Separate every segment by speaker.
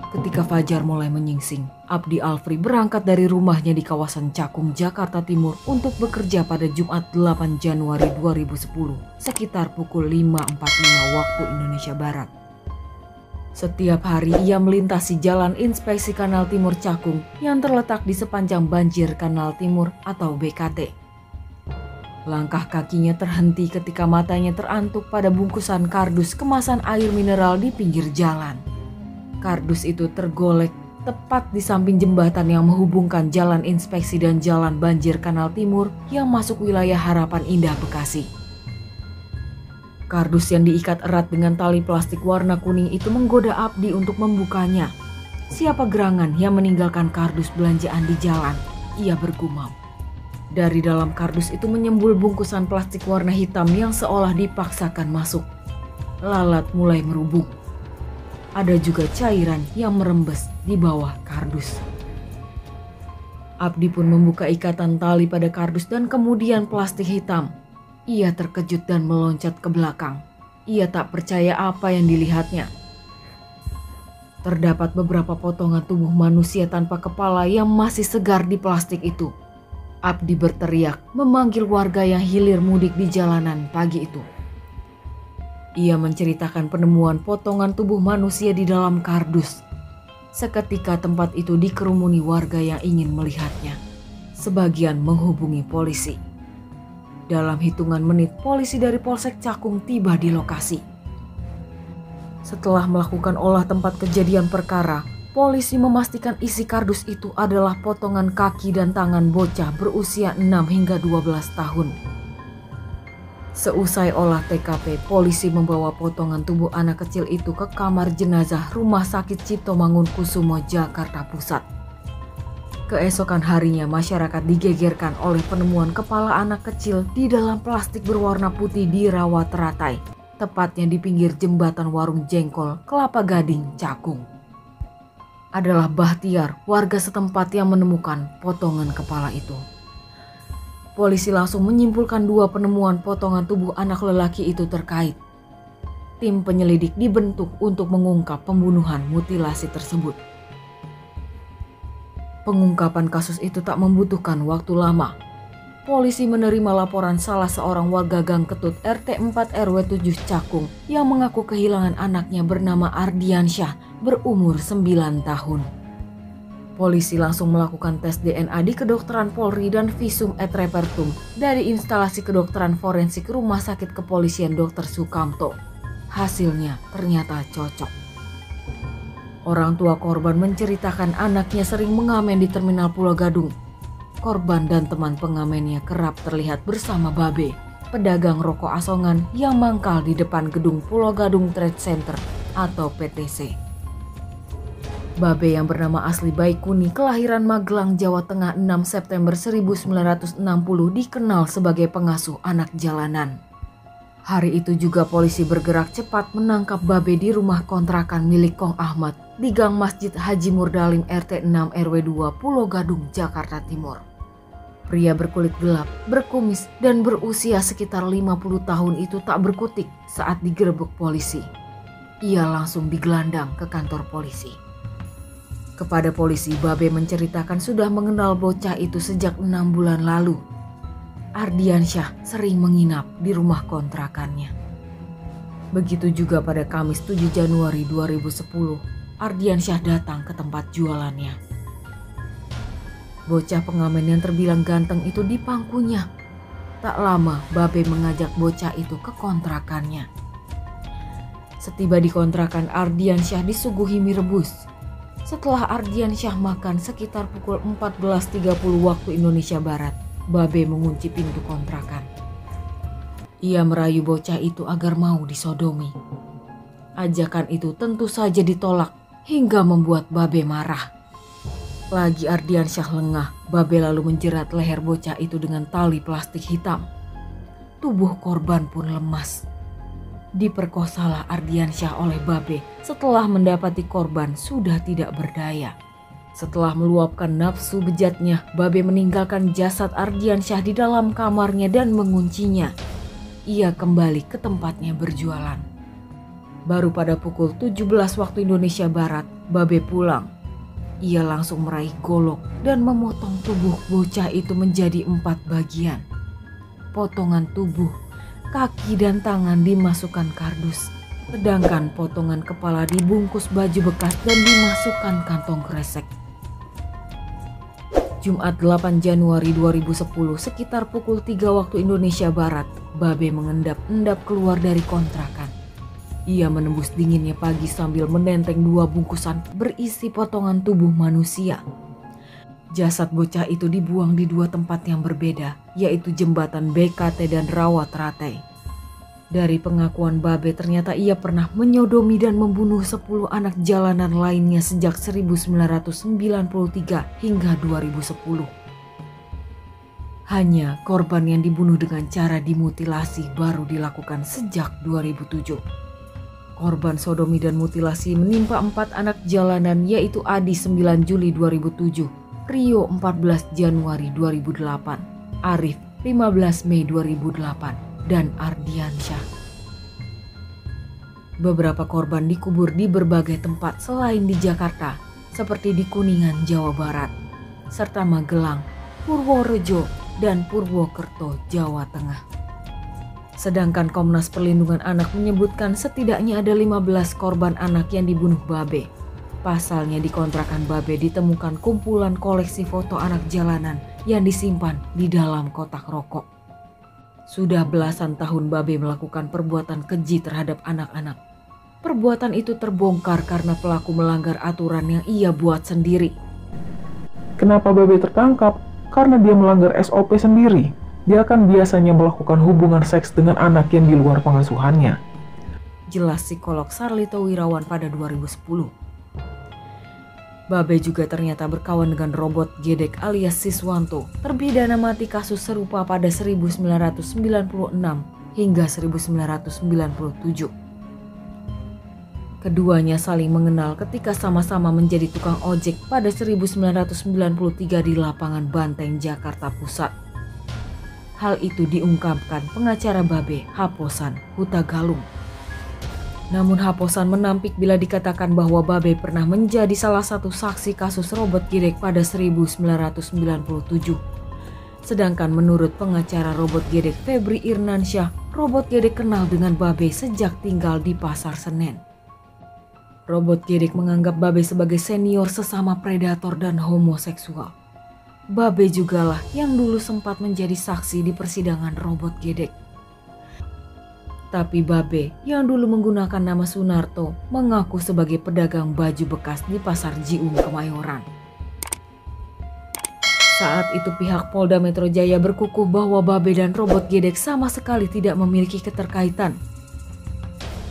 Speaker 1: Ketika fajar mulai menyingsing, Abdi Alfri berangkat dari rumahnya di kawasan Cakung, Jakarta Timur untuk bekerja pada Jumat 8 Januari 2010 sekitar pukul 5.45 waktu Indonesia Barat. Setiap hari ia melintasi Jalan Inspeksi Kanal Timur Cakung yang terletak di sepanjang banjir Kanal Timur atau BKT. Langkah kakinya terhenti ketika matanya terantuk pada bungkusan kardus kemasan air mineral di pinggir jalan. Kardus itu tergolek tepat di samping jembatan yang menghubungkan Jalan Inspeksi dan Jalan Banjir Kanal Timur yang masuk wilayah Harapan Indah, Bekasi. Kardus yang diikat erat dengan tali plastik warna kuning itu menggoda Abdi untuk membukanya. Siapa gerangan yang meninggalkan kardus belanjaan di jalan? Ia bergumam. Dari dalam kardus itu menyembul bungkusan plastik warna hitam yang seolah dipaksakan masuk. Lalat mulai merubung. Ada juga cairan yang merembes di bawah kardus. Abdi pun membuka ikatan tali pada kardus dan kemudian plastik hitam. Ia terkejut dan meloncat ke belakang. Ia tak percaya apa yang dilihatnya. Terdapat beberapa potongan tubuh manusia tanpa kepala yang masih segar di plastik itu. Abdi berteriak memanggil warga yang hilir mudik di jalanan pagi itu. Ia menceritakan penemuan potongan tubuh manusia di dalam kardus. Seketika tempat itu dikerumuni warga yang ingin melihatnya. Sebagian menghubungi polisi. Dalam hitungan menit, polisi dari Polsek Cakung tiba di lokasi. Setelah melakukan olah tempat kejadian perkara, polisi memastikan isi kardus itu adalah potongan kaki dan tangan bocah berusia 6 hingga 12 tahun. Seusai olah TKP, polisi membawa potongan tubuh anak kecil itu ke kamar jenazah Rumah Sakit Cipto Mangunkusumo, Jakarta Pusat. Keesokan harinya masyarakat digegerkan oleh penemuan kepala anak kecil di dalam plastik berwarna putih di rawa teratai, tepatnya di pinggir jembatan Warung Jengkol, Kelapa Gading, Cakung. Adalah Bahtiar, warga setempat yang menemukan potongan kepala itu. Polisi langsung menyimpulkan dua penemuan potongan tubuh anak lelaki itu terkait. Tim penyelidik dibentuk untuk mengungkap pembunuhan mutilasi tersebut. Pengungkapan kasus itu tak membutuhkan waktu lama. Polisi menerima laporan salah seorang warga Gang Ketut RT 4 RW 7 Cakung yang mengaku kehilangan anaknya bernama Ardiansyah berumur 9 tahun. Polisi langsung melakukan tes DNA di kedokteran Polri dan visum et repertum dari instalasi kedokteran forensik Rumah Sakit Kepolisian Dr. Sukamto. Hasilnya ternyata cocok. Orang tua korban menceritakan anaknya sering mengamen di Terminal Pulau Gadung. Korban dan teman pengamennya kerap terlihat bersama Babe, pedagang rokok asongan yang mangkal di depan gedung Pulau Gadung Trade Center atau PTC. Babe yang bernama asli Baikuni, kelahiran Magelang, Jawa Tengah 6 September 1960 dikenal sebagai pengasuh anak jalanan. Hari itu juga polisi bergerak cepat menangkap Babe di rumah kontrakan milik Kong Ahmad di Gang Masjid Haji Murdalim RT 6 RW 2 Pulau Gadung, Jakarta Timur. Pria berkulit gelap, berkumis, dan berusia sekitar 50 tahun itu tak berkutik saat digerebek polisi. Ia langsung digelandang ke kantor polisi. Kepada polisi, Babe menceritakan sudah mengenal bocah itu sejak 6 bulan lalu. Ardiansyah sering menginap di rumah kontrakannya. Begitu juga pada Kamis 7 Januari 2010, Ardiansyah datang ke tempat jualannya. Bocah pengamen yang terbilang ganteng itu dipangkunya. Tak lama, Babe mengajak bocah itu ke kontrakannya. Setiba di kontrakan, Ardiansyah disuguhi mie rebus. Setelah Ardiansyah makan sekitar pukul 14.30 waktu Indonesia Barat, Babe mengunci pintu kontrakan. Ia merayu bocah itu agar mau disodomi. Ajakan itu tentu saja ditolak hingga membuat Babe marah. Lagi Ardiansyah lengah, Babe lalu menjerat leher bocah itu dengan tali plastik hitam. Tubuh korban pun lemas. Diperkosalah Ardiansyah oleh Babe setelah mendapati korban sudah tidak berdaya. Setelah meluapkan nafsu bejatnya, Babe meninggalkan jasad Ardiansyah di dalam kamarnya dan menguncinya. Ia kembali ke tempatnya berjualan. Baru pada pukul 17 waktu Indonesia Barat, Babe pulang. Ia langsung meraih golok dan memotong tubuh bocah itu menjadi 4 bagian. Potongan tubuh, kaki dan tangan dimasukkan kardus, sedangkan potongan kepala dibungkus baju bekas dan dimasukkan kantong kresek. Jumat 8 Januari 2010 sekitar pukul 3 waktu Indonesia Barat, Babe mengendap-endap keluar dari kontrakan. Ia menembus dinginnya pagi sambil menenteng 2 bungkusan berisi potongan tubuh manusia. Jasad bocah itu dibuang di 2 tempat yang berbeda, yaitu jembatan BKT dan Rawat Rate. Dari pengakuan Babe, ternyata ia pernah menyodomi dan membunuh 10 anak jalanan lainnya sejak 1993 hingga 2010. Hanya korban yang dibunuh dengan cara dimutilasi baru dilakukan sejak 2007. Korban sodomi dan mutilasi menimpa 4 anak jalanan, yaitu Adi 9 Juli 2007, Rio 14 Januari 2008, Arif 15 Mei 2008, dan Ardiansyah. Beberapa korban dikubur di berbagai tempat selain di Jakarta, seperti di Kuningan, Jawa Barat, serta Magelang, Purworejo, dan Purwokerto, Jawa Tengah. Sedangkan Komnas Perlindungan Anak menyebutkan setidaknya ada 15 korban anak yang dibunuh Babe. Pasalnya di kontrakan Babe ditemukan kumpulan koleksi foto anak jalanan yang disimpan di dalam kotak rokok. Sudah belasan tahun Babe melakukan perbuatan keji terhadap anak-anak. Perbuatan itu terbongkar karena pelaku melanggar aturan yang ia buat sendiri.
Speaker 2: Kenapa Babe tertangkap? Karena dia melanggar SOP sendiri. Dia akan biasanya melakukan hubungan seks dengan anak yang di luar pengasuhannya.
Speaker 1: Jelas psikolog Sarlito Wirawan pada 2010. Babe juga ternyata berkawan dengan Robot Gedek alias Siswanto, terpidana mati kasus serupa pada 1996 hingga 1997. Keduanya saling mengenal ketika sama-sama menjadi tukang ojek pada 1993 di lapangan Banteng, Jakarta Pusat. Hal itu diungkapkan pengacara Babe, Haposan Hutagalung. Namun Haposan menampik bila dikatakan bahwa Babe pernah menjadi salah satu saksi kasus Robot Gedek pada 1997. Sedangkan menurut pengacara Robot Gedek Febri Irnansyah, Robot Gedek kenal dengan Babe sejak tinggal di Pasar Senen. Robot Gedek menganggap Babe sebagai senior sesama predator dan homoseksual. Babe jugalah yang dulu sempat menjadi saksi di persidangan Robot Gedek. Tapi Babe yang dulu menggunakan nama Sunarto mengaku sebagai pedagang baju bekas di Pasar Jiung, Kemayoran. Saat itu pihak Polda Metro Jaya berkukuh bahwa Babe dan Robot Gedek sama sekali tidak memiliki keterkaitan.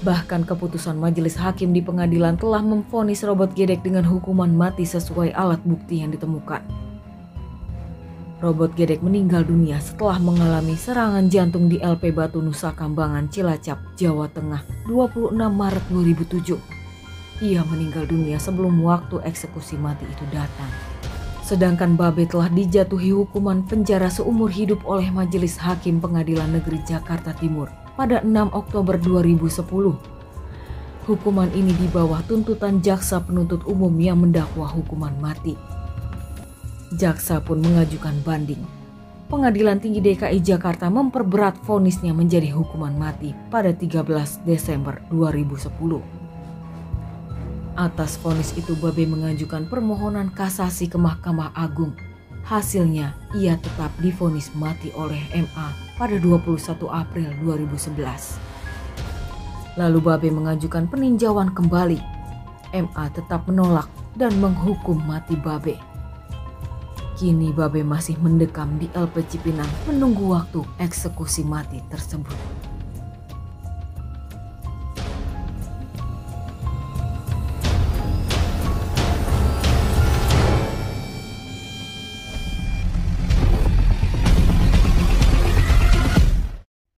Speaker 1: Bahkan keputusan majelis hakim di pengadilan telah memvonis Robot Gedek dengan hukuman mati sesuai alat bukti yang ditemukan. Robot Gedek meninggal dunia setelah mengalami serangan jantung di LP Batu Nusa Kambangan, Cilacap, Jawa Tengah, 26 Maret 2007. Ia meninggal dunia sebelum waktu eksekusi mati itu datang. Sedangkan Babe telah dijatuhi hukuman penjara seumur hidup oleh Majelis Hakim Pengadilan Negeri Jakarta Timur pada 6 Oktober 2010. Hukuman ini di bawah tuntutan jaksa penuntut umum yang mendakwa hukuman mati. Jaksa pun mengajukan banding. Pengadilan Tinggi DKI Jakarta memperberat vonisnya menjadi hukuman mati pada 13 Desember 2010. Atas vonis itu Babe mengajukan permohonan kasasi ke Mahkamah Agung. Hasilnya ia tetap divonis mati oleh MA pada 21 April 2011. Lalu Babe mengajukan peninjauan kembali. MA tetap menolak dan menghukum mati Babe. Kini Babe masih mendekam di LP Cipinang menunggu waktu eksekusi mati tersebut.